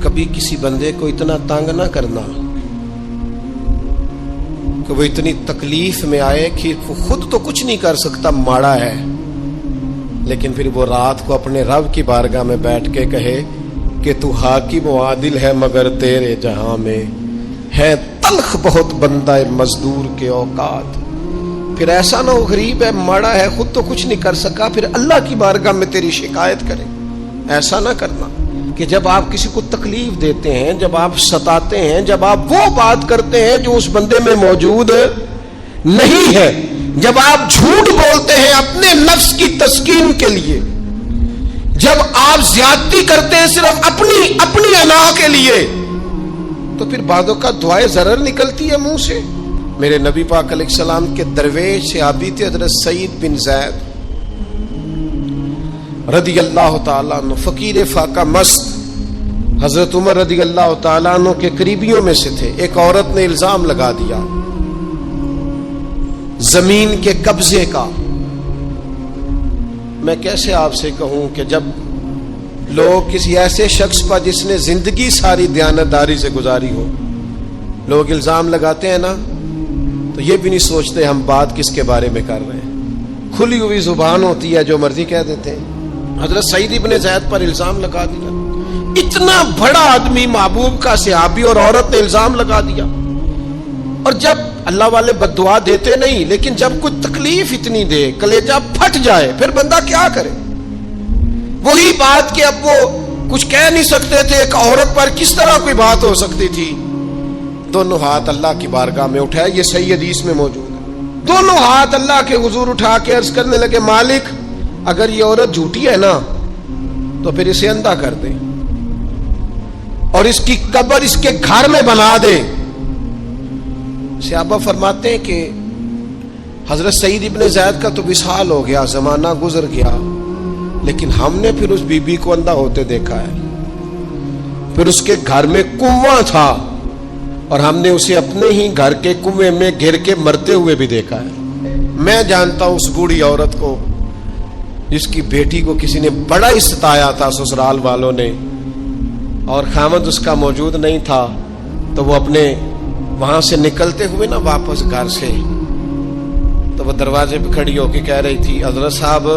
کبھی کسی بندے کو اتنا تنگ نہ کرنا کہ وہ اتنی تکلیف میں آئے کہ وہ خود تو کچھ نہیں کر سکتا، ماڑا ہے، لیکن پھر وہ رات کو اپنے رب کی بارگاہ میں بیٹھ کے کہے کہ تو حاکم و عادل ہے مگر تیرے جہاں میں ہے تلخ بہت بندہ مزدور کے اوقات۔ پھر ایسا نہ ہو غریب ہے، ماڑا ہے، خود تو کچھ نہیں کر سکا، پھر اللہ کی بارگاہ میں تیری شکایت کرے۔ ایسا نہ کرنا کہ جب آپ کسی کو تکلیف دیتے ہیں، جب آپ ستاتے ہیں، جب آپ وہ بات کرتے ہیں جو اس بندے میں موجود نہیں ہے، جب آپ جھوٹ بولتے ہیں اپنے نفس کی تسکین کے لیے، جب آپ زیادتی کرتے ہیں صرف اپنی انا کے لیے، تو پھر بعدوں کا دعائے ضرر نکلتی ہے منہ سے۔ میرے نبی پاک علیہ السلام کے درویش صحابی تھے حضرت سعید بن زید رضی اللہ تعالیٰ عنہ، فقیر فاقہ مست، حضرت عمر رضی اللہ تعالیٰ عنہ کے قریبیوں میں سے تھے۔ ایک عورت نے الزام لگا دیا زمین کے قبضے کا۔ میں کیسے آپ سے کہوں کہ جب لوگ کسی ایسے شخص پر جس نے زندگی ساری دیانتداری سے گزاری ہو، لوگ الزام لگاتے ہیں نا، تو یہ بھی نہیں سوچتے ہم بات کس کے بارے میں کر رہے ہیں، کھلی ہوئی زبان ہوتی ہے، جو مرضی کہہ دیتے ہیں۔ حضرت سعید ابن زید پر الزام لگا دیا، اتنا بڑا آدمی، محبوب کا صحابی، اور عورت نے الزام لگا دیا۔ اور جب اللہ والے بد دعا دیتے نہیں، لیکن جب کوئی تکلیف اتنی دے، کلیجہ پھٹ جائے، پھر بندہ کیا کرے؟ وہی بات کہ اب وہ کچھ کہہ نہیں سکتے تھے، ایک عورت پر کس طرح کوئی بات ہو سکتی تھی؟ دونوں ہاتھ اللہ کی بارگاہ میں اٹھائے، یہ صحیح حدیث میں موجود ہے۔ دونوں ہاتھ اللہ کے حضور اٹھا کے عرض کرنے لگے، مالک اگر یہ عورت جھوٹی ہے نا تو پھر اسے اندھا کر دے اور اس کی قبر اس کے گھر میں بنا دے۔ صحابہ فرماتے ہیں کہ حضرت سعید ابن زید کا تو وصال ہو گیا، زمانہ گزر گیا، لیکن ہم نے پھر اس بی بی کو اندھا ہوتے دیکھا ہے۔ پھر اس کے گھر میں کنواں تھا اور ہم نے اسے اپنے ہی گھر کے کنویں میں گر کے مرتے ہوئے بھی دیکھا ہے۔ میں جانتا ہوں اس بوڑھی عورت کو جس کی بیٹی کو کسی نے بڑا ہی ستایا تھا سسرال والوں نے، اور خامد اس کا موجود نہیں تھا، تو وہ اپنے وہاں سے نکلتے ہوئے نا واپس گھر سے، تو وہ دروازے پہ کھڑی ہو کے کہہ رہی تھی، حضرت صاحب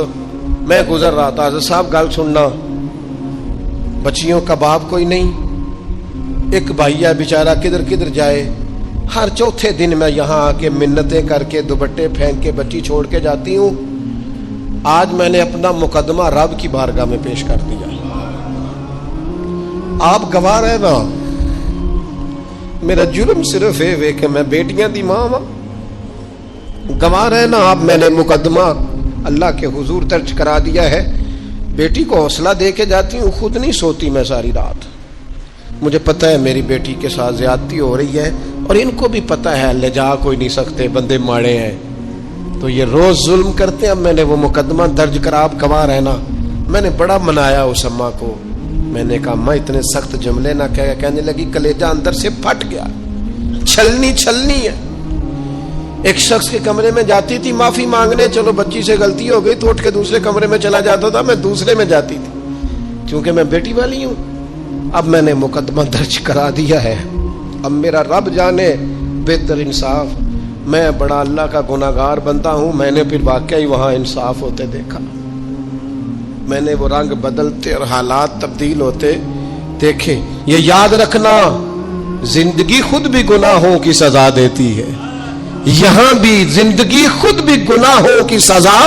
میں گزر رہا تھا، حضرت صاحب گل سننا، بچیوں کا باپ کوئی نہیں، ایک بھائی ہے بیچارہ کدھر کدھر جائے، ہر چوتھے دن میں یہاں آ کے منتیں کر کے دوپٹے پھینک کے بچی چھوڑ کے جاتی ہوں۔ آج میں نے اپنا مقدمہ رب کی بارگاہ میں پیش کر دیا، آپ گواہ رہے نا، میرا جرم صرف ہے کہ میں بیٹیاں دی ماں ہوں، گواہ رہے نا آپ، میں نے مقدمہ اللہ کے حضور درج کرا دیا ہے، بیٹی کو حوصلہ دے کے جاتی ہوں، خود نہیں سوتی میں ساری رات، مجھے پتہ ہے میری بیٹی کے ساتھ زیادتی ہو رہی ہے، اور ان کو بھی پتہ ہے لے جا کوئی نہیں سکتے، بندے ماڑے ہیں، تو یہ روز ظلم کرتے ہیں۔ اب میں نے وہ مقدمہ درج کرا، آپ گواہ رہنا، میں نے بڑا منایا اس اماں کو، میں نے کہا اماں اتنے سخت جملے نہ کہنے لگی، کلیجہ اندر سے پھٹ گیا، چھلنی ہے۔ ایک شخص کے کمرے میں جاتی تھی معافی مانگنے، چلو بچی سے غلطی ہو گئی تو اٹھ کے دوسرے کمرے میں چلا جاتا تھا، میں دوسرے میں جاتی تھی، چونکہ میں بیٹی والی ہوں۔ اب میں نے مقدمہ درج کرا دیا ہے، اب میرا رب جانے بہتر انصاف، میں بڑا اللہ کا گناہگار بندہ ہوں، میں نے پھر واقعی وہاں انصاف ہوتے دیکھا، میں نے وہ رنگ بدلتے اور حالات تبدیل ہوتے دیکھے۔ یہ یاد رکھنا، زندگی خود بھی گناہوں کی سزا دیتی ہے، یہاں بھی زندگی خود بھی گناہوں کی سزا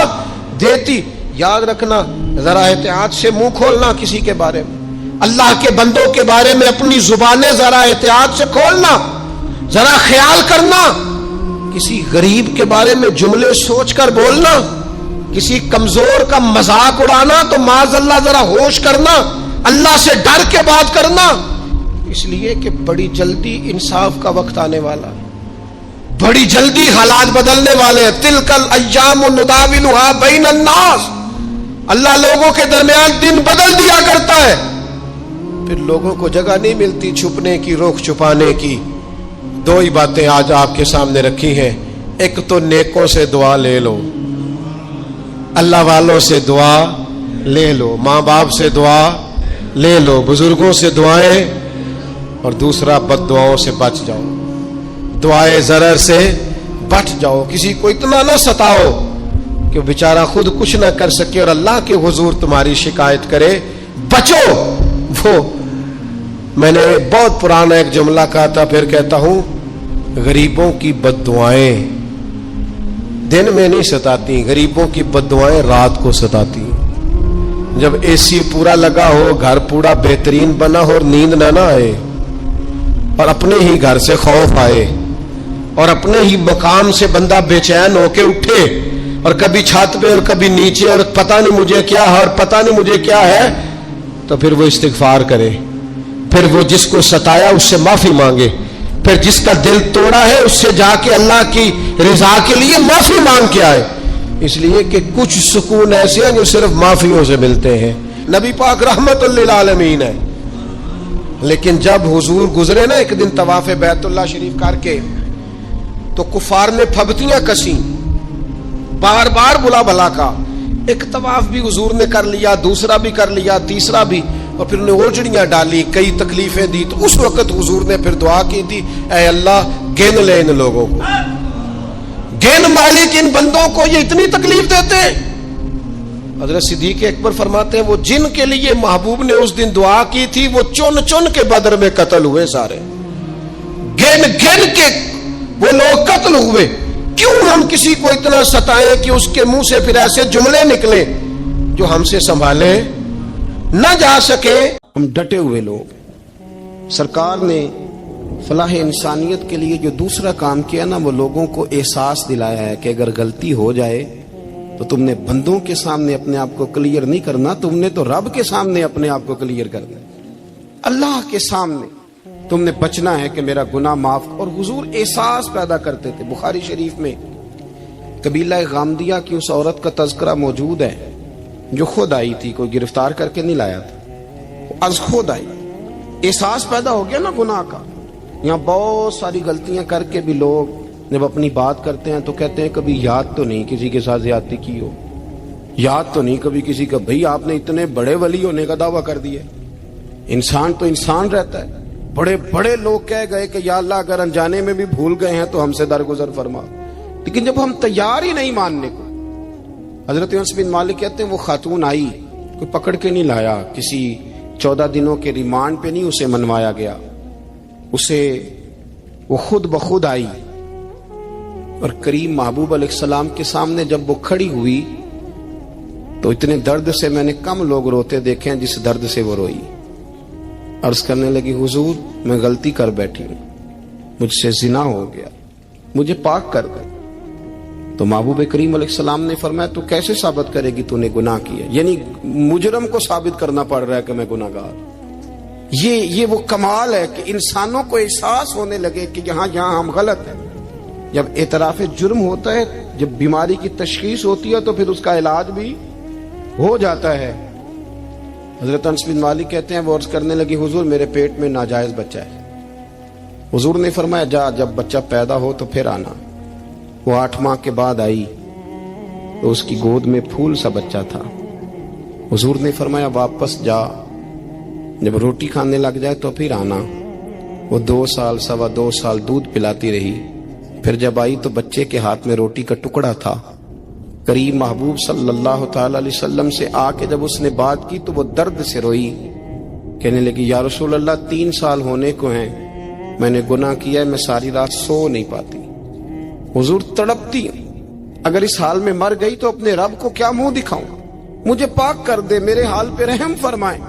دیتی، یاد رکھنا، ذرا احتیاط سے منہ کھولنا کسی کے بارے میں، اللہ کے بندوں کے بارے میں اپنی زبانیں ذرا احتیاط سے کھولنا، ذرا خیال کرنا، کسی غریب کے بارے میں جملے سوچ کر بولنا، کسی کمزور کا مذاق اڑانا تو معاذ اللہ ذرا ہوش کرنا، اللہ سے ڈر کے بات کرنا، اس لیے کہ بڑی جلدی انصاف کا وقت آنے والا، بڑی جلدی حالات بدلنے والے ہیں۔ تلک الایام نداولها بین الناس، اللہ لوگوں کے درمیان دن بدل دیا کرتا ہے، پھر لوگوں کو جگہ نہیں ملتی چھپنے کی، روک چھپانے کی۔ دو ہی باتیں آج آپ کے سامنے رکھی ہیں، ایک تو نیکوں سے دعا لے لو، اللہ والوں سے دعا لے لو، ماں باپ سے دعا لے لو، بزرگوں سے دعائیں، اور دوسرا بد دعاؤں سے بچ جاؤ، دعائے ضرر سے بچ جاؤ۔ کسی کو اتنا نہ ستاؤ کہ وہ بیچارہ خود کچھ نہ کر سکے اور اللہ کے حضور تمہاری شکایت کرے، بچو۔ وہ میں نے بہت پرانا ایک جملہ کہا تھا، پھر کہتا ہوں، غریبوں کی بد دعائیں دن میں نہیں ستاتی، غریبوں کی بد دعائیں رات کو ستاتی۔ جب اے سی پورا لگا ہو، گھر پورا بہترین بنا ہو اور نیند نہ آئے، اور اپنے ہی گھر سے خوف آئے، اور اپنے ہی مقام سے بندہ بے چین ہو کے اٹھے، اور کبھی چھت پہ اور کبھی نیچے، اور پتہ نہیں مجھے کیا ہے اور پتہ نہیں مجھے کیا ہے، تو پھر وہ استغفار کرے، پھر وہ جس کو ستایا اس سے معافی مانگے، پھر جس کا دل توڑا ہے اس سے جا کے اللہ کی رضا کے لیے معافی مانگ کے آئے۔ اس لیے کہ کچھ سکون ایسے ہیں جو صرف معافیوں سے ملتے ہیں۔ نبی پاک رحمت للعالمین ہے، لیکن جب حضور گزرے نا ایک دن طواف بیت اللہ شریف کر کے، تو کفار نے پھبتیاں کسیں، بار بار بلا بلا کا، ایک طواف بھی حضور نے کر لیا، دوسرا بھی کر لیا، تیسرا بھی، اور پھر انہیں اوجڑیاں ڈالی، کئی تکلیفیں دی۔ تو اس وقت حضور نے پھر دعا کی تھی، اے اللہ گن لے ان لوگوں کو، گن مالک ان بندوں کو، یہ اتنی تکلیف دیتے ہیں۔ حضرت صدیق اکبر فرماتے ہیں، وہ جن کے لیے محبوب نے اس دن دعا کی تھی وہ چن چن کے بدر میں قتل ہوئے، سارے گن گن کے وہ لوگ قتل ہوئے۔ کیوں ہم کسی کو اتنا ستائیں کہ اس کے منہ سے پھر ایسے جملے نکلے جو ہم سے سنبھالے نہ جا سکے۔ ہم ڈٹے ہوئے لوگ۔ سرکار نے فلاح انسانیت کے لیے جو دوسرا کام کیا نا، وہ لوگوں کو احساس دلایا ہے کہ اگر غلطی ہو جائے تو تم نے بندوں کے سامنے اپنے آپ کو کلیئر نہیں کرنا، تم نے تو رب کے سامنے اپنے آپ کو کلیئر کرنا، اللہ کے سامنے تم نے بچنا ہے کہ میرا گناہ معاف۔ اور حضور احساس پیدا کرتے تھے۔ بخاری شریف میں قبیلہ غامدیہ کی اس عورت کا تذکرہ موجود ہے جو خود آئی تھی، کوئی گرفتار کر کے نہیں لایا تھا، وہ از خود آئی۔ احساس پیدا ہو گیا نا گناہ کا۔ یہاں بہت ساری غلطیاں کر کے بھی لوگ جب اپنی بات کرتے ہیں تو کہتے ہیں کبھی یاد تو نہیں کسی کے ساتھ زیادتی کی ہو، یاد تو نہیں کبھی کسی کا، بھئی آپ نے اتنے بڑے ولی ہونے کا دعویٰ کر دیا۔ انسان تو انسان رہتا ہے۔ بڑے بڑے لوگ کہہ گئے کہ یا اللہ اگر انجانے میں بھی بھول گئے ہیں تو ہم سے درگزر فرما، لیکن جب ہم تیار ہی نہیں ماننے کو۔ حضرت انس بن مالک کہتے ہیں وہ خاتون آئی، کوئی پکڑ کے نہیں لایا، کسی 14 دنوں کے ریمانڈ پہ نہیں اسے منوایا گیا، اسے وہ خود بخود آئی، اور کریم محبوب علیہ السلام کے سامنے جب وہ کھڑی ہوئی تو اتنے درد سے میں نے کم لوگ روتے دیکھے ہیں جس درد سے وہ روئی۔ عرض کرنے لگی حضور میں غلطی کر بیٹھی ہوں، مجھ سے زنا ہو گیا، مجھے پاک کر دے۔ تو محبوب کریم علیہ السلام نے فرمایا تو کیسے ثابت کرے گی تو نے گناہ کیا؟ یعنی مجرم کو ثابت کرنا پڑ رہا ہے کہ میں گناہ گار۔ یہ وہ کمال ہے کہ انسانوں کو احساس ہونے لگے کہ یہاں ہم غلط ہیں۔ جب اعتراف جرم ہوتا ہے، جب بیماری کی تشخیص ہوتی ہے تو پھر اس کا علاج بھی ہو جاتا ہے۔ حضرت انس بن مالک کہتے ہیں وہ عرض کرنے لگی حضور میرے پیٹ میں ناجائز بچہ ہے۔ حضور نے فرمایا جا جب بچہ پیدا ہو تو پھر آنا۔ وہ 8 ماہ کے بعد آئی تو اس کی گود میں پھول سا بچہ تھا۔ حضور نے فرمایا واپس جا، جب روٹی کھانے لگ جائے تو پھر آنا۔ وہ 2 سال 2.25 سال دودھ پلاتی رہی، پھر جب آئی تو بچے کے ہاتھ میں روٹی کا ٹکڑا تھا۔ کریم محبوب صلی اللہ تعالی علیہ وسلم سے آ کے جب اس نے بات کی تو وہ درد سے روئی، کہنے لگی یا رسول اللہ 3 سال ہونے کو ہیں، میں نے گناہ کیا ہے، میں ساری رات سو نہیں پاتی۔ حضور تڑپتی، اگر اس حال میں مر گئی تو اپنے رب کو کیا منہ دکھاؤں، مجھے پاک کر دے، میرے حال پہ رحم فرمائے۔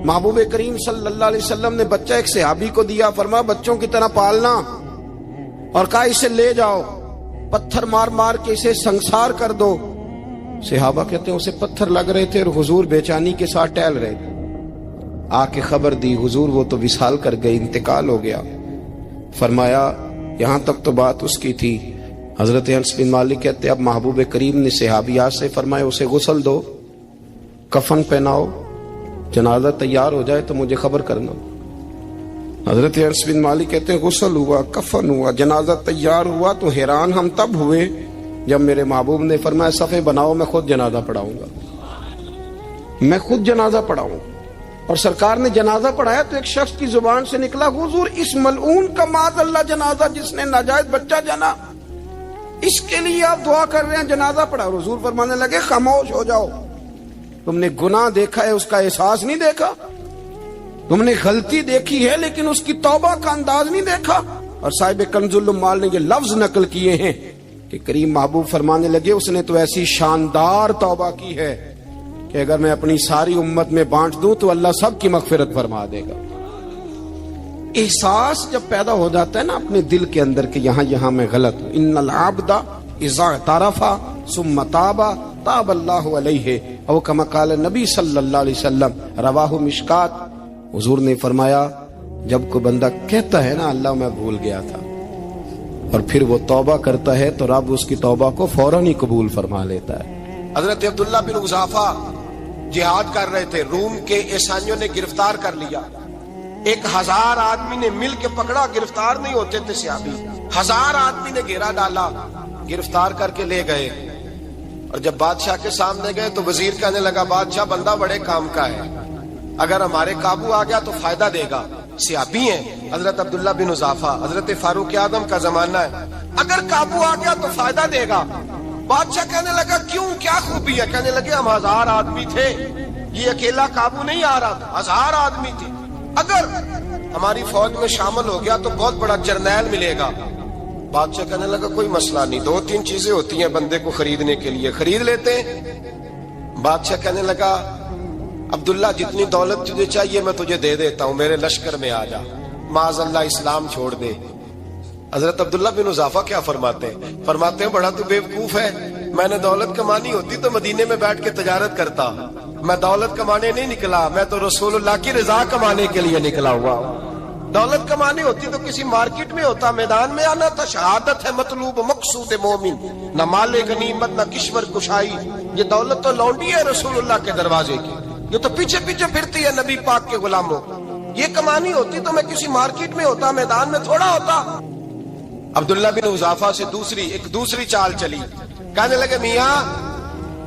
محبوب کریم صلی اللہ علیہ وسلم نے بچہ ایک صحابی کو دیا، فرمایا بچوں کی طرح پالنا، اور کہا اسے لے جاؤ، پتھر مار مار کے اسے سنسار کر دو۔ صحابہ کہتے ہیں اسے پتھر لگ رہے تھے اور حضور بے چینی کے ساتھ ٹہل رہے تھے۔ آ کے خبر دی حضور وہ تو وصال کر گئی، انتقال ہو گیا۔ فرمایا یہاں تک تو بات اس کی تھی۔ حضرت انس بن مالک کہتے اب محبوب کریم نے صحابیات سے فرمایا اسے غسل دو، کفن پہناؤ، جنازہ تیار ہو جائے تو مجھے خبر کرنا۔ حضرت انس بن مالک کہتے ہیں غسل ہوا، کفن ہوا، جنازہ تیار ہوا تو حیران ہم تب ہوئے جب میرے محبوب نے فرمایا صفے بناؤ میں خود جنازہ پڑھاؤں گا، میں خود جنازہ پڑھاؤں، اور سرکار نے جنازہ پڑھایا تو ایک شخص کی زبان سے نکلا حضور اس ملعون کا معاذ اللہ جنازہ جس نے ناجائز بچہ جنا، اس کے لیے آپ دعا کر رہے ہیں جنازہ پڑھا۔ حضور فرمانے لگے خاموش ہو جاؤ، تم نے گناہ دیکھا ہے اس کا احساس نہیں دیکھا، تم نے غلطی دیکھی ہے لیکن اس کی توبہ کا انداز نہیں دیکھا۔ اور صاحب کنز العمال نے یہ لفظ نقل کیے ہیں کہ کریم محبوب فرمانے لگے اس نے تو ایسی شاندار توبہ کی ہے کہ اگر میں اپنی ساری امت میں بانٹ دوں تو اللہ سب کی مغفرت فرما دے گا۔ احساس جب پیدا ہو جاتا ہے نا اپنے دل کے اندر کہ یہاں میں غلط ہوں، ان العبد اذا اعترف ثم تاب تاب اللہ علیہ او کما قال نبی صلی اللہ علیہ وسلم، رواہ مشکات۔ حضور نے فرمایا جب کوئی بندہ کہتا ہے نا اللہ میں بھول گیا تھا، اور پھر وہ توبہ کرتا ہے تو رب اس کی توبہ کو فوراً ہی قبول فرما لیتا ہے۔ حضرت عبداللہ بن حذافہ جہاد کر رہے تھے، روم کے عیسائیوں نے گرفتار کر لیا، 1000 آدمی نے مل کے پکڑا، گرفتار نہیں ہوتے تھے صحابی، 1000 آدمی نے گھیرا ڈالا، گرفتار کر کے لے گئے، اور جب بادشاہ کے سامنے گئے تو وزیر کہنے لگا بادشاہ بندہ بڑے کام کا ہے، اگر ہمارے قابو آ گیا تو فائدہ دے گا، صحابی ہیں حضرت عبداللہ بن حذافہ، حضرت فاروق اعظم کا زمانہ ہے، اگر قابو آ گیا تو فائدہ دے گا۔ بادشاہ کہنے لگا کیوں، کیا خوبی ہے؟ کہنے لگے ہم 1000 آدمی تھے، یہ اکیلا قابو نہیں آ رہا تھا، 1000 آدمی تھے، اگر ہماری فوج میں شامل ہو گیا تو بہت بڑا جرنیل ملے گا۔ بادشاہ کہنے لگا کوئی مسئلہ نہیں، 2-3 چیزیں ہوتی ہیں بندے کو خریدنے کے لیے، خرید لیتے ہیں۔ بادشاہ کہنے لگا عبداللہ جتنی دولت تجھے چاہیے میں تجھے دے دیتا ہوں، میرے لشکر میں آ جا، معاذ اللہ اسلام چھوڑ دے۔ حضرت عبداللہ بن حذافہ کیا فرماتے ہیں بڑا تو بیوقوف ہے، میں نے دولت کمانی ہوتی تو مدینے میں بیٹھ کے تجارت کرتا، میں دولت کمانے نہیں نکلا، میں تو رسول اللہ کی رضا کمانے کے لیے نکلا ہوا ہوں۔ دولت کمانی ہوتی تو کسی مارکیٹ میں ہوتا، میدان میں آنا تھا، شہادت ہے مطلوب مقصود مومن، نہ مال غنیمت نہ کشور کشائی، یہ دولت تو لونڈی ہے رسول اللہ کے دروازے کی، یہ تو پیچھے پیچھے پھرتی ہے نبی پاک کے غلاموں، یہ کمانی ہوتی تو میں کسی مارکیٹ میں ہوتا، میدان میں تھوڑا ہوتا۔ عبداللہ بن حذافہ سے دوسری چال چلی، کہنے لگے میاں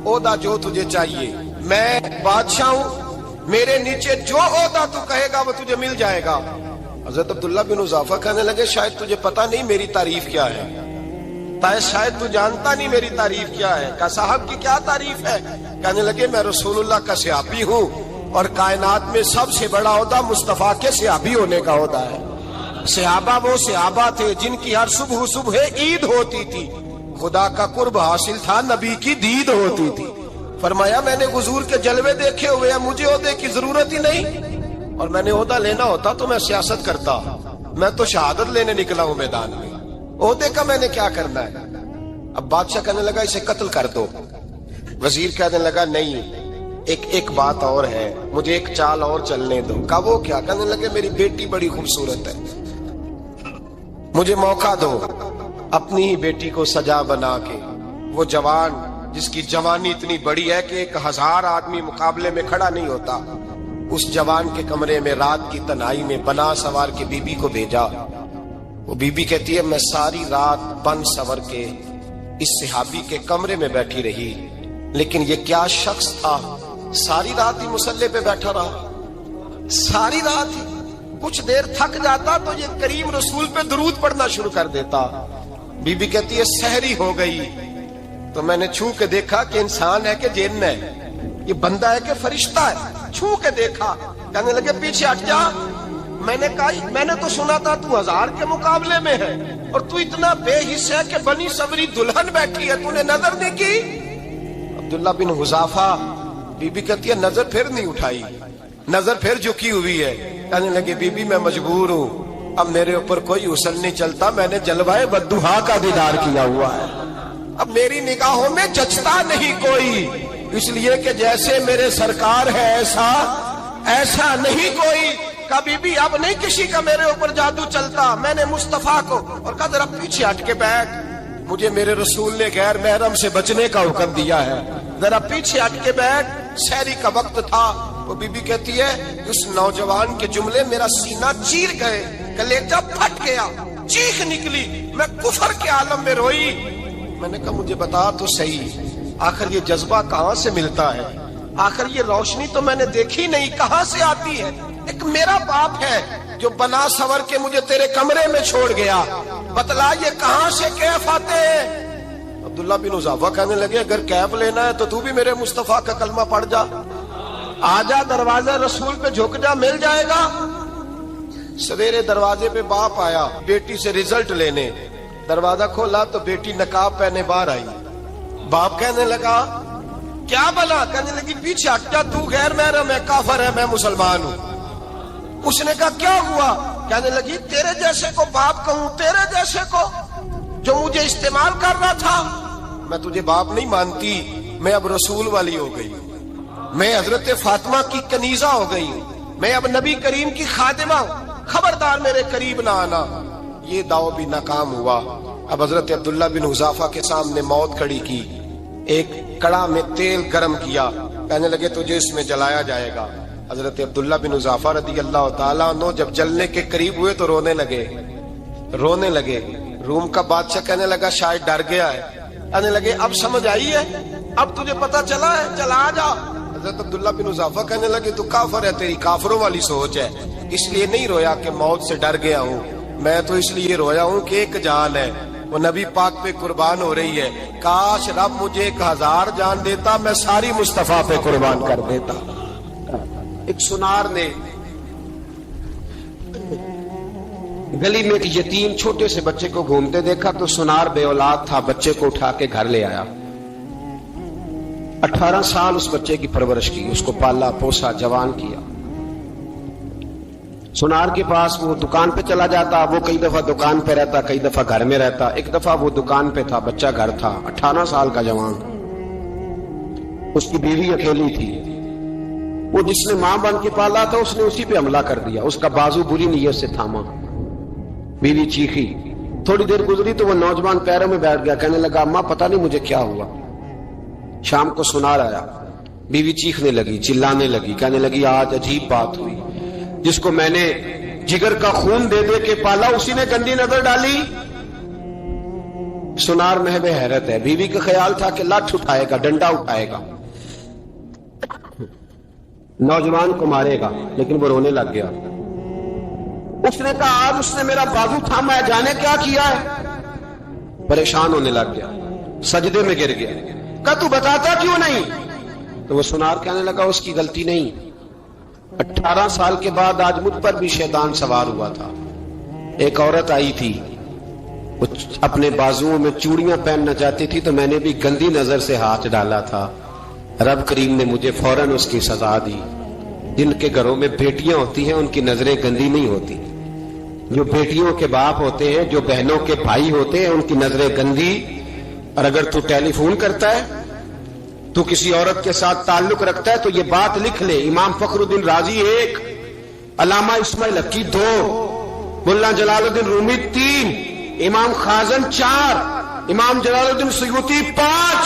عہدہ جو تجھے چاہیے، میں بادشاہ ہوں، میرے نیچے جو عہدہ تو کہے گا وہ تجھے مل جائے گا۔ حضرت عبداللہ بن حذافہ کہنے لگے شاید تجھے پتہ نہیں میری تعریف کیا ہے، شاید تو جانتا نہیں میری تعریف کیا ہے۔ کہا صاحب کی کیا تعریف ہے؟ کہنے لگے میں رسول اللہ کا صحابی ہوں، اور کائنات میں سب سے بڑا عہدہ مصطفیٰ کے صحابی ہونے کا عہدہ ہے۔ صحابہ وہ صحابہ تھے جن کی ہر صبح عید ہوتی تھی، خدا کا قرب حاصل تھا، نبی کی دید ہوتی تھی۔ فرمایا میں نے حضور کے جلوے دیکھے ہوئے ہیں، مجھے عہدے کی ضرورت ہی نہیں، اور میں نے عہدہ لینا ہوتا تو میں سیاست کرتا، میں تو شہادت لینے نکلا ہوں میدان میں، عہدے کا میں نے کیا کرنا ہے۔ اب بادشاہ کہنے لگا اسے قتل کر دو، وزیر کہنے لگا نہیں ایک بات اور ہے، مجھے ایک چال اور چلنے دو۔ کہا وہ کیا؟ کہنے لگے میری بیٹی بڑی خوبصورت ہے، مجھے موقع دو اپنی ہی بیٹی کو سجا بنا کے، وہ جوان جس کی جوانی اتنی بڑی ہے کہ 1000 آدمی مقابلے میں کھڑا نہیں ہوتا، اس جوان کے کمرے میں رات کی تنہائی میں بنا سوار کے بی بی کو بھیجا۔ وہ بی بی کہتی ہے میں ساری رات بن سور کے اس صحابی کے کمرے میں بیٹھی رہی، لیکن یہ کیا شخص تھا، ساری رات ہی مسلح پہ بیٹھا رہا، ساری رات ہی، کچھ دیر تھک جاتا تو یہ کریم رسول پہ درود پڑھنا شروع کر دیتا۔ بی بی کہتی ہے سحری ہو گئی تو میں نے چھو کے دیکھا کہ انسان ہے کہ جن ہے، یہ بندہ ہے کہ فرشتہ ہے، چھو کے دیکھا۔ کہنے لگے پیچھے ہٹ جا، میں نے کہا میں نے تو سنا تھا تو 1000 کے مقابلے میں ہے، اور تو اتنا بے حس ہے کہ بنی سوری دلہن بیٹھی ہے، تو نے نظر نہیں کی۔ عبداللہ بن حذافہ، بی بی کہتی ہے نظر پھر نہیں اٹھائی، نظر پھر جھکی ہوئی ہے۔ کہنے لگے بی بی میں مجبور ہوں، اب میرے اوپر کوئی حسن نہیں چلتا، میں نے جلوائے بدوحا کا دیدار کیا ہوا ہے، اب میری نگاہوں میں جچتا نہیں کوئی، اس لیے کہ جیسے میرے سرکار ہے ایسا نہیں کوئی۔ کبھی بھی اب نہیں کسی کا میرے اوپر جادو چلتا، میں نے مصطفیٰ کو، اور کہا ذرا پیچھے ہٹ کے بیٹھ، مجھے میرے رسول نے غیر محرم سے بچنے کا حکم دیا ہے، ذرا پیچھے ہٹ کے بیٹھ۔ سحری کا وقت تھا، وہ بی بی کہتی ہے اس نوجوان کے جملے میرا سینہ چیر گئے، کلیجہ پھٹ گیا، چیخ نکلی، میں کفر کے عالم میں روئی۔ میں نے کہا مجھے بتا تو صحیح، آخر یہ جذبہ کہاں سے ملتا ہے؟ آخر یہ روشنی تو میں نے دیکھی نہیں، کہاں سے آتی ہے؟ ایک میرا باپ ہے جو بنا سور کے مجھے تیرے کمرے میں چھوڑ گیا، بتلا یہ کہاں سے کیف آتے ہیں؟ عبداللہ بن حذافہ کہنے لگے اگر کیف لینا ہے تو تو بھی میرے مصطفیٰ کا کلمہ پڑھ جا، آ جا دروازہ رسول پہ جھک جا، مل جائے گا۔ سویرے دروازے پہ باپ آیا بیٹی سے رزلٹ لینے، دروازہ کھولا تو بیٹی نقاب پہنے باہر آئی۔ باپ کہنے لگا کیا بلا؟ کہنے لگی پیچھے ہٹ جا، تو غیر محرم ہے، کافر ہے، میں مسلمان ہوں۔ اس نے کہا کیا ہوا؟ کہنے لگی تیرے جیسے کو باپ کہوں، تیرے جیسے کو جو مجھے استعمال کر رہا تھا؟ میں تجھے باپ نہیں مانتی، میں اب رسول والی ہو گئی، میں حضرت فاطمہ کی کنیزہ ہو گئی ہوں، میں اب نبی کریم کی خادمہ ہوں، خبردار میرے قریب نہ آنا۔ یہ دعو بھی ناکام ہوا۔ اب حضرت عبداللہ بن حذافہ کے سامنے موت کھڑی کی، ایک کڑا میں تیل گرم کیا، کہنے لگے تجھے اس میں جلایا جائے گا۔ حضرت عبداللہ بن حذافہ رضی اللہ تعالیٰ عنہ جب جلنے کے قریب ہوئے تو رونے لگے۔ روم کا بادشاہ کہنے لگا شاید ڈر گیا ہے، کہنے لگے اب سمجھ آئی ہے، اب تجھے پتا چلا ہے، چلا آ جا۔ حضرت عبداللہ بن حذافہ کہنے لگے تو کافر ہے، تیری کافروں والی سوچ ہے، اس لیے نہیں رویا کہ موت سے ڈر گیا ہوں، میں تو اس لیے رویا ہوں کہ ایک جان ہے وہ نبی پاک پہ قربان ہو رہی ہے، کاش رب مجھے 1000 جان دیتا، میں ساری مصطفیٰ پہ قربان کر دیتا۔ ایک سنار نے گلی میں ایک یتیم چھوٹے سے بچے کو گھومتے دیکھا تو سنار بے اولاد تھا، بچے کو اٹھا کے گھر لے آیا، 18 سال اس بچے کی پرورش کی، اس کو پالا پوسا جوان کیا۔ سنار کے پاس وہ دکان پہ چلا جاتا، وہ کئی دفعہ دکان پہ رہتا، کئی دفعہ گھر میں رہتا۔ ایک دفعہ وہ دکان پہ تھا، بچہ گھر تھا، 18 سال کا جوان، اس کی بیوی اکیلی تھی، وہ جس نے ماں بن کے پالا تھا اس نے اسی پہ حملہ کر دیا، اس کا بازو بری نیت سے تھاما، بیوی چیخی، تھوڑی دیر گزری تو وہ نوجوان پیروں میں بیٹھ گیا، کہنے لگا اماں پتہ نہیں مجھے کیا ہوا۔ شام کو سنار آیا، بیوی چیخنے لگی، چلانے لگی، کہنے لگی آج عجیب بات ہوئی، جس کو میں نے جگر کا خون دے دے کے پالا اسی نے گندی نظر ڈالی۔ سنار محو حیرت ہے، بیوی کا خیال تھا کہ لاٹھ اٹھائے گا، ڈنڈا اٹھائے گا، نوجوان کو مارے گا، لیکن وہ رونے لگ گیا۔ اس نے کہا آج اس نے میرا بازو تھاما ہے، جانے کیا کیا ہے؟ پریشان ہونے لگ گیا، سجدے میں گر گیا، کہا تو بتاتا کیوں نہیں؟ تو وہ سنار کہنے لگا اس کی غلطی نہیں، 18 سال کے بعد آج مجھ پر بھی شیطان سوار ہوا تھا۔ ایک عورت آئی تھی، وہ اپنے بازوؤں میں چوڑیاں پہننا چاہتی تھی تو میں نے بھی گندی نظر سے ہاتھ ڈالا تھا، رب کریم نے مجھے فوراً اس کی سزا دی۔ جن کے گھروں میں بیٹیاں ہوتی ہیں ان کی نظریں گندی نہیں ہوتی، جو بیٹیوں کے باپ ہوتے ہیں، جو بہنوں کے بھائی ہوتے ہیں، ان کی نظریں گندی۔ اور اگر تو ٹیلی فون کرتا ہے، تو کسی عورت کے ساتھ تعلق رکھتا ہے تو یہ بات لکھ لے، امام فخر الدین رازی 1، علامہ اسماعیل حقی 2، ملا جلال الدین رومی 3، امام خازن 4، امام جلال الدین سیوطی 5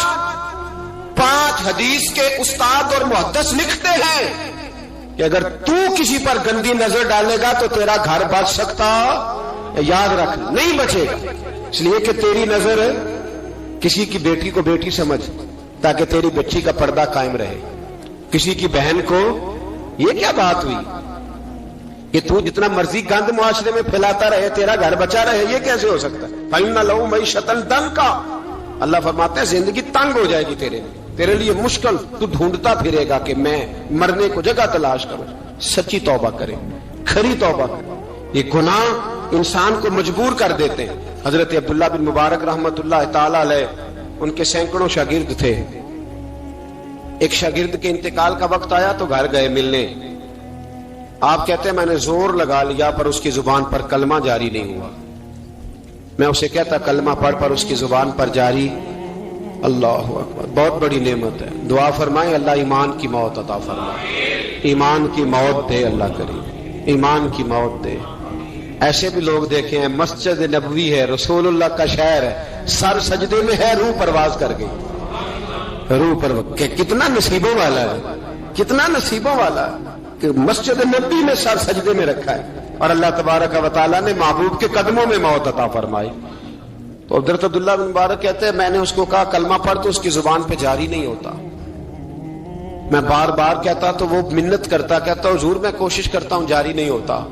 حدیث کے استاد اور محدث لکھتے ہیں کہ اگر تو کسی پر گندی نظر ڈالے گا تو تیرا گھر بچ سکتا، یاد رکھ نہیں بچے گا، اس لیے کہ تیری نظر کسی کی بیٹی کو بیٹی سمجھ تاکہ تیری بچی کا پردہ قائم رہے، کسی کی بہن کو۔ یہ کیا بات ہوئی کہ تو جتنا مرضی گند معاشرے میں پھیلاتا رہے تیرا گھر بچا رہے؟ یہ کیسے ہو سکتا ہے؟ فَإِنَّ لَهُ مَعِيشَةً ضَنكًا، اللہ فرماتے ہیں زندگی تنگ ہو جائے گی تیرے لیے مشکل، تو ڈھونڈتا پھرے گا کہ میں مرنے کو جگہ تلاش کروں۔ سچی توبہ کرے، کھری توبہ کرے۔ یہ گناہ انسان کو مجبور کر دیتے ہیں۔ حضرت عبداللہ بن مبارک رحمت اللہ تعالی علیہ، ان کے سینکڑوں شاگرد تھے، ایک شاگرد کے انتقال کا وقت آیا تو گھر گئے ملنے، آپ کہتے ہیں میں نے زور لگا لیا پر اس کی زبان پر کلمہ جاری نہیں ہوا، میں اسے کہتا کلمہ پڑھ پر اس کی زبان پر جاری۔ اللہ اکبر، بہت بڑی نعمت ہے، دعا فرمائیں اللہ ایمان کی موت عطا فرمائے، ایمان کی موت دے اللہ کریم، ایمان کی موت دے۔ ایسے بھی لوگ دیکھے ہیں، مسجد نبوی ہے، رسول اللہ کا شہر ہے، سر سجدے میں ہے، روح پرواز کر گئی، روح پرواز، کتنا نصیبوں والا ہے، کتنا نصیبوں والا ہے کہ مسجد نبوی میں سر سجدے میں رکھا ہے، اور اللہ تبارک و تعالیٰ نے محبوب کے قدموں میں موت عطا فرمائی۔ تو حضرت عبداللہ بن مبارک کہتے ہیں میں نے اس کو کہا کلمہ پڑھ، تو اس کی زبان پہ جاری نہیں ہوتا. میں بار بار کہتا تو وہ منت کرتا، کہتا حضور میں کوشش کرتا ہوں جاری نہیں ہوتا.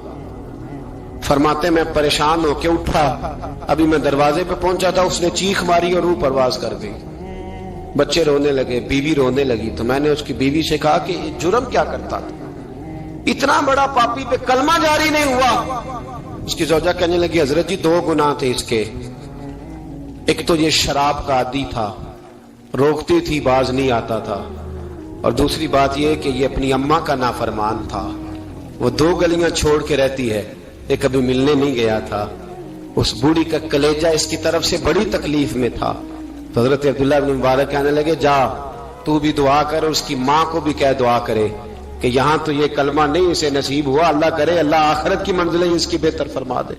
فرماتے میں پریشان ہو کے اٹھا، ابھی میں دروازے پہ پہنچا تھا، اس نے چیخ ماری اور روح پرواز کر گئی. بچے رونے لگے، بیوی رونے لگی. تو میں نے اس کی بیوی سے کہا کہ جرم کیا کرتا تھا، اتنا بڑا پاپی پہ کلمہ جاری نہیں ہوا. اس کی زوجہ کہنے لگی حضرت جی 2 گناہ تھے اس کے. ایک تو یہ شراب کا عادی تھا، روکتی تھی باز نہیں آتا تھا، اور دوسری بات یہ کہ یہ اپنی اماں کا نافرمان تھا. وہ 2 گلیاں چھوڑ کے رہتی ہے، یہ کبھی ملنے نہیں گیا تھا. اس بوڑھی کا کلیجہ اس کی طرف سے بڑی تکلیف میں تھا. تو حضرت عبداللہ بن مبارک کہنے لگے جا تو بھی دعا کر، اس کی ماں کو بھی کہہ دعا کرے کہ یہاں تو یہ کلمہ نہیں اسے نصیب ہوا، اللہ کرے اللہ آخرت کی منزلیں اس کی بہتر فرما دے.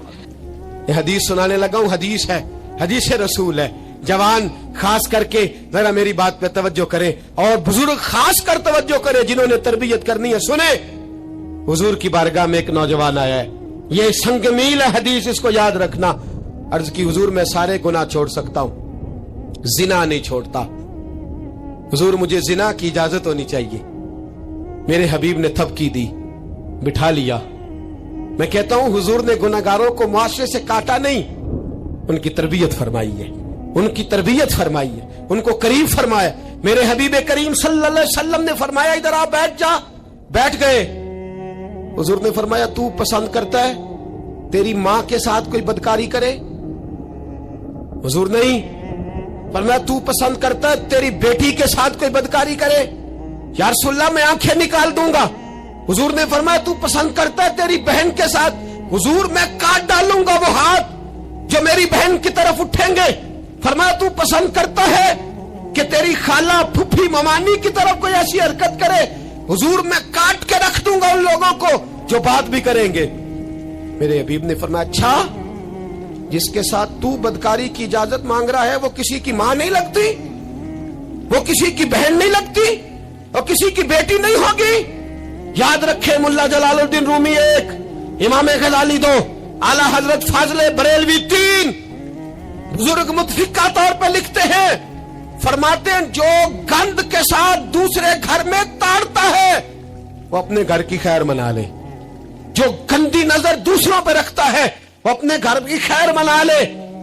یہ حدیث سنانے لگا ہوں، حدیث ہے، حدیث رسول ہے. جوان خاص کر کے ذرا میری بات پہ توجہ کریں، اور بزرگ خاص کر توجہ کریں جنہوں نے تربیت کرنی ہے. سنیں، حضور کی بارگاہ میں ایک نوجوان آیا ہے، یہ سنگ میل ہے حدیث، اس کو یاد رکھنا. عرض کی حضور میں سارے گناہ چھوڑ سکتا ہوں، زنا نہیں چھوڑتا. حضور مجھے زنا کی اجازت ہونی چاہیے. میرے حبیب نے تھپکی دی، بٹھا لیا. میں کہتا ہوں حضور نے گناہگاروں کو معاشرے سے کاٹا نہیں، ان کی تربیت فرمائی ہے، ان کی تربیت فرمائی ہے، ان کو قریب فرمایا. میرے حبیب کریم صلی اللہ علیہ وسلم نے فرمایا ادھر آ بیٹھ جا، بیٹھ گئے. حضور نے فرمایا تو پسند کرتا ہے تیری ماں کے ساتھ کوئی بدکاری کرے؟ حضور نہیں. فرمایا تو پسند کرتا ہے تیری بیٹی کے ساتھ کوئی بدکاری کرے؟ یا رسول اللہ میں آنکھیں نکال دوں گا. حضور نے فرمایا تو پسند کرتا ہے تیری بہن کے ساتھ؟ حضور میں کاٹ ڈالوں گا وہ ہاتھ جو میری بہن کی طرف اٹھیں گے. فرمایا تو پسند کرتا ہے کہ تیری خالہ پھپھی ممانی کی طرف کوئی ایسی حرکت کرے؟ حضور میں کاٹ کے رکھ دوں گا ان لوگوں کو جو بات بھی کریں گے. میرے حبیب نے فرمایا اچھا جس کے ساتھ تو بدکاری کی اجازت مانگ رہا ہے وہ کسی کی ماں نہیں لگتی، وہ کسی کی بہن نہیں لگتی، اور کسی کی بیٹی نہیں ہوگی؟ یاد رکھے ملا جلال الدین رومی 1، امام غزالی 2، اعلی حضرت فاضل بریلوی 3. بزرگ متفقہ طور پہ لکھتے ہیں، فرماتے ہیں جو گند کے ساتھ دوسرے گھر میں تاڑتا ہے وہ اپنے گھر کی خیر منا لے. جو گندی نظر دوسروں پہ رکھتا ہے وہ اپنے گھر کی خیر منا لے.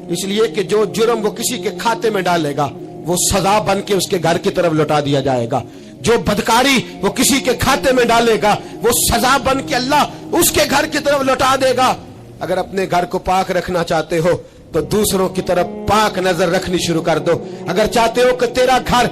اس لیے کہ جو جرم وہ کسی کے کھاتے میں ڈالے گا وہ سزا بن کے اس کے گھر کی طرف لوٹا دیا جائے گا. جو بدکاری وہ کسی کے کھاتے میں ڈالے گا وہ سزا بن کے اللہ اس کے گھر کی طرف لوٹا دے گا. اگر اپنے گھر کو پاک رکھنا چاہتے ہو تو دوسروں کی طرف پاک نظر رکھنی شروع کر دو. اگر چاہتے ہو کہ تیرا گھر